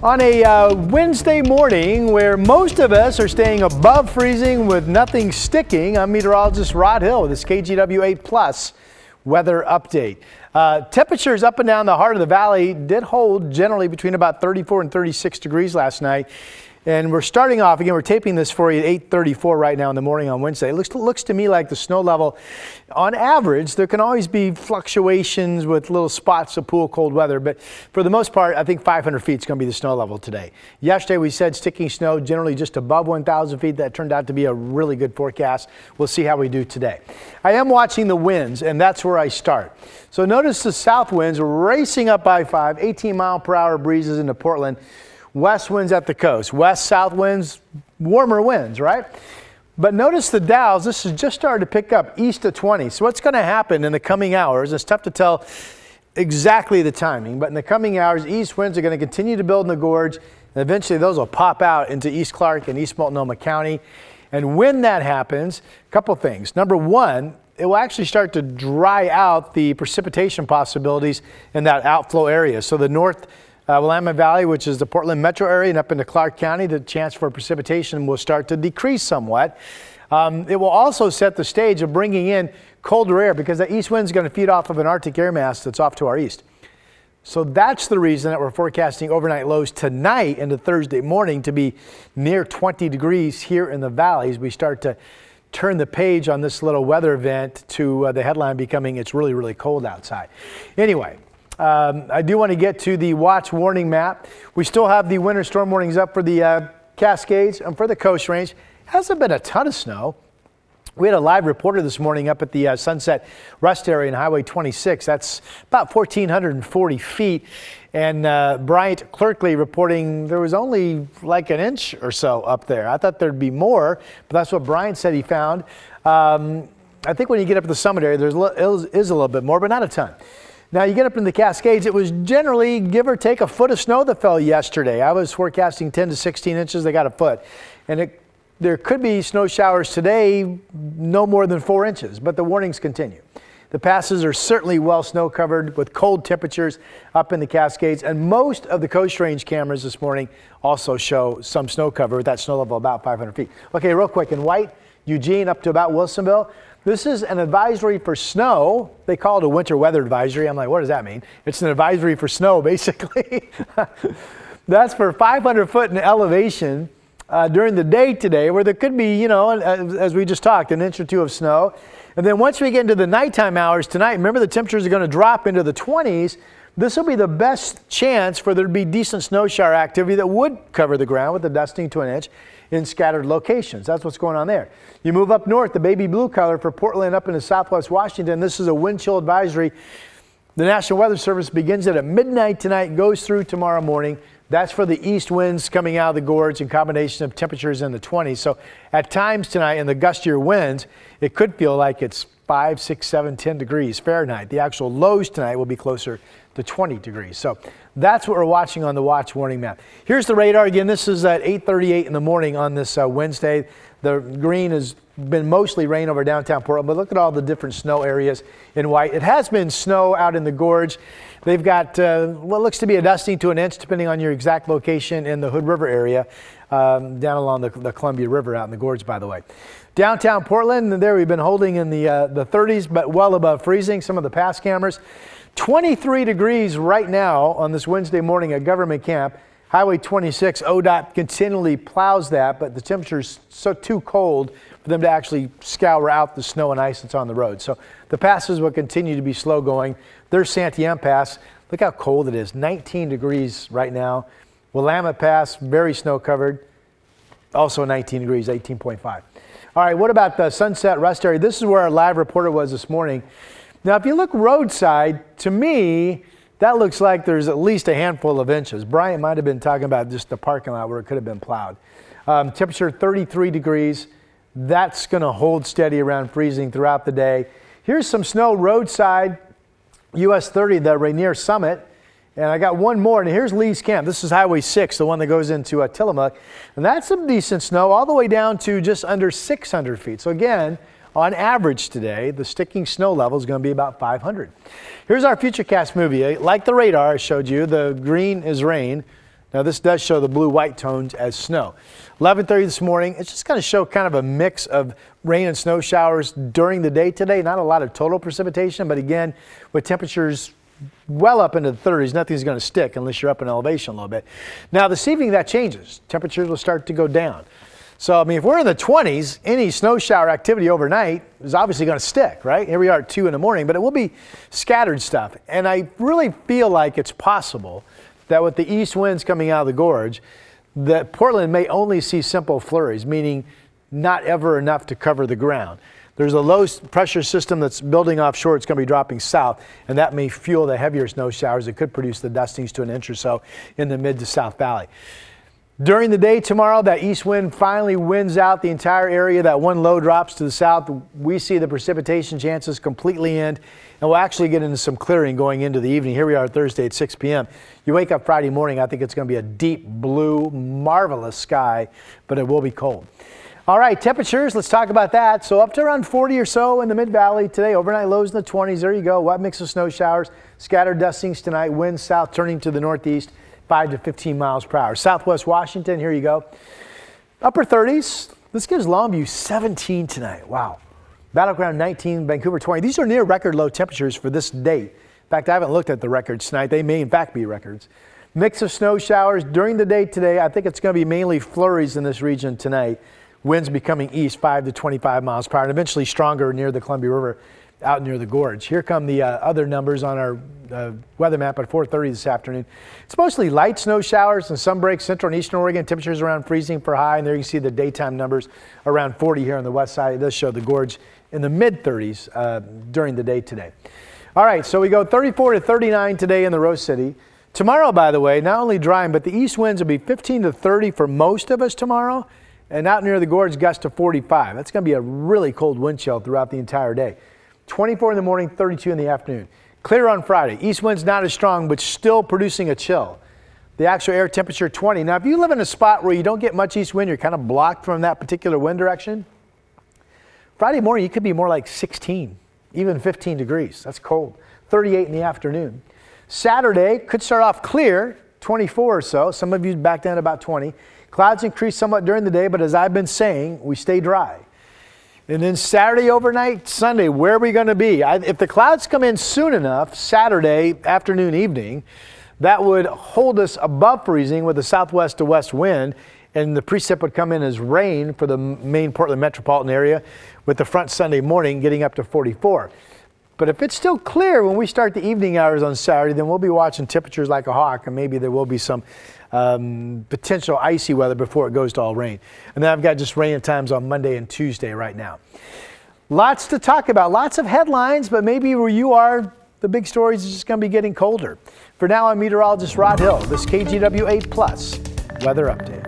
On a Wednesday morning where most of us are staying above freezing with nothing sticking, I'm meteorologist Rod Hill with this KGW 8 Plus weather update. Temperatures up and down the heart of the valley did hold generally between about 34 and 36 degrees last night. And we're starting off, again, we're taping this for you at 8:34 right now in the morning on Wednesday. It looks to me like the snow level, on average, there can always be fluctuations with little spots of cool, cold weather. But for the most part, I think 500 feet is going to be the snow level today. Yesterday, we said sticking snow generally just above 1,000 feet. That turned out to be a really good forecast. We'll see how we do today. I am watching the winds, and that's where I start. So notice the south winds racing up I-5, 18-mile-per-hour breezes into Portland. West winds at the coast. West-south winds, warmer winds, right? But notice the Dows, this has just started to pick up east of 20. So what's going to happen in the coming hours, it's tough to tell exactly the timing, but in the coming hours, east winds are going to continue to build in the gorge, and eventually those will pop out into East Clark and East Multnomah County. And when that happens, a couple things. Number one, it will actually start to dry out the precipitation possibilities in that outflow area. So the north Willamette Valley, which is the Portland metro area, and up into Clark County, the chance for precipitation will start to decrease somewhat. It will also set the stage of bringing in colder air because the east wind is going to feed off of an Arctic air mass that's off to our east. So that's the reason that we're forecasting overnight lows tonight into Thursday morning to be near 20 degrees here in the valleys. We start to turn the page on this little weather event to the headline becoming it's really, really cold outside. Anyway. I do want to get to the watch warning map. We still have the winter storm warnings up for the Cascades and for the Coast Range. Hasn't been a ton of snow. We had a live reporter this morning up at the Sunset Rest area in Highway 26. That's about 1,440 feet. And Bryant Clerkley reporting there was only like an inch or so up there. I thought there'd be more, but that's what Bryant said he found. I think when you get up to the summit area, there is a little bit more, but not a ton. Now you get up in the Cascades, it was generally give or take a foot of snow that fell yesterday. I was forecasting 10 to 16 inches, they got a foot. And there could be snow showers today, no more than 4 inches, but the warnings continue. The passes are certainly well snow covered with cold temperatures up in the Cascades, and most of the Coast Range cameras this morning also show some snow cover with that snow level about 500 feet. Okay, real quick, in white, Eugene up to about Wilsonville. This is an advisory for snow. They call it a winter weather advisory. I'm like, what does that mean? It's an advisory for snow, basically. That's for 500 foot in elevation during the day today, where there could be, you know, as we just talked, an inch or two of snow. And then once we get into the nighttime hours tonight, remember the temperatures are going to drop into the 20s. This will be the best chance for there to be decent snow shower activity that would cover the ground with a dusting to an inch in scattered locations. That's what's going on there. You move up north, the baby blue color for Portland up into southwest Washington. This is a wind chill advisory. The National Weather Service begins it at midnight tonight and goes through tomorrow morning. That's for the east winds coming out of the gorge and combination of temperatures in the 20s. So at times tonight in the gustier winds, it could feel like it's 5, 6, 7, 10 degrees Fahrenheit. The actual lows tonight will be closer to 20 degrees. So that's what we're watching on the watch warning map. Here's the radar again. This is at 8:38 in the morning on this Wednesday. The green has been mostly rain over downtown Portland, but look at all the different snow areas in white. It has been snow out in the gorge. They've got what looks to be a dusting to an inch, depending on your exact location in the Hood River area, down along the Columbia River out in the gorge, by the way. Downtown Portland, there we've been holding in the 30s, but well above freezing. Some of the pass cameras. 23 degrees right now on this Wednesday morning at Government Camp. Highway 26, ODOT continually plows that, but the temperature's so too cold for them to actually scour out the snow and ice that's on the road. So the passes will continue to be slow going. There's Santiam Pass. Look how cold it is. 19 degrees right now. Willamette Pass, very snow covered. Also 19 degrees, 18.5. All right, what about the Sunset Rest area? This is where our live reporter was this morning. Now, if you look roadside, to me, that looks like there's at least a handful of inches. Bryant might have been talking about just the parking lot where it could have been plowed. Temperature 33 degrees. That's going to hold steady around freezing throughout the day. Here's some snow roadside, US 30, the Rainier Summit. And I got one more, and here's Lee's Camp. This is Highway 6, the one that goes into Tillamook. And that's some decent snow all the way down to just under 600 feet. So again, on average today, the sticking snow level is going to be about 500. Here's our Futurecast movie. Like the radar I showed you, the green is rain, Now this does show the blue-white tones as snow. 11:30 this morning, it's just going to show kind of a mix of rain and snow showers during the day today. Not a lot of total precipitation, but again, with temperatures well up into the 30s, nothing's going to stick unless you're up in elevation a little bit. Now this evening that changes. Temperatures will start to go down. So, I mean, if we're in the 20s, any snow shower activity overnight is obviously going to stick, right? Here we are at 2 in the morning, but it will be scattered stuff. And I really feel like it's possible that with the east winds coming out of the gorge, that Portland may only see simple flurries, meaning not ever enough to cover the ground. There's a low pressure system that's building offshore. It's going to be dropping south, and that may fuel the heavier snow showers that could produce the dustings to an inch or so in the mid to south valley. During the day tomorrow, that east wind finally winds out the entire area. That one low drops to the south. We see the precipitation chances completely end, and we'll actually get into some clearing going into the evening. Here we are Thursday at 6 p.m. You wake up Friday morning, I think it's going to be a deep blue, marvelous sky, but it will be cold. All right, temperatures, let's talk about that. So up to around 40 or so in the mid-valley today. Overnight lows in the 20s. There you go. Wet mix of snow showers, scattered dustings tonight. Winds south turning to the northeast, 5 to 15 miles per hour. Southwest Washington, here you go. Upper 30s. This gives Longview 17 tonight. Wow. Battleground 19, Vancouver 20. These are near record low temperatures for this date. In fact, I haven't looked at the records tonight. They may in fact be records. Mix of snow showers during the day today. I think it's going to be mainly flurries in this region tonight. Winds becoming east 5 to 25 miles per hour and eventually stronger near the Columbia River out near the gorge. Here come the other numbers on our weather map at 4:30 this afternoon. It's mostly light snow showers and some breaks central and eastern Oregon. Temperatures around freezing for high, and there you see the daytime numbers around 40 here on the west side. It does show the gorge in the mid 30s during the day today. All right, so we go 34 to 39 today in the Rose City. Tomorrow, by the way, not only drying, but the east winds will be 15 to 30 for most of us tomorrow. And out near the gorge, gusts to 45. That's going to be a really cold wind chill throughout the entire day. 24 in the morning, 32 in the afternoon. Clear on Friday. East wind's not as strong, but still producing a chill. The actual air temperature 20. Now, if you live in a spot where you don't get much east wind, you're kind of blocked from that particular wind direction, Friday morning, you could be more like 16, even 15 degrees. That's cold. 38 in the afternoon. Saturday could start off clear, 24 or so. Some of you back down to about 20. Clouds increase somewhat during the day, but as I've been saying, we stay dry. And then Saturday overnight, Sunday, where are we going to be? If the clouds come in soon enough, Saturday afternoon, evening, that would hold us above freezing with a southwest to west wind, and the precip would come in as rain for the main Portland metropolitan area, with the front Sunday morning getting up to 44. But if it's still clear when we start the evening hours on Saturday, then we'll be watching temperatures like a hawk, and maybe there will be some potential icy weather before it goes to all rain. And then I've got just rain at times on Monday and Tuesday right now. Lots to talk about, lots of headlines, but maybe where you are, the big stories is just going to be getting colder. For now, I'm meteorologist Rod Hill. This KGW 8 Plus weather update.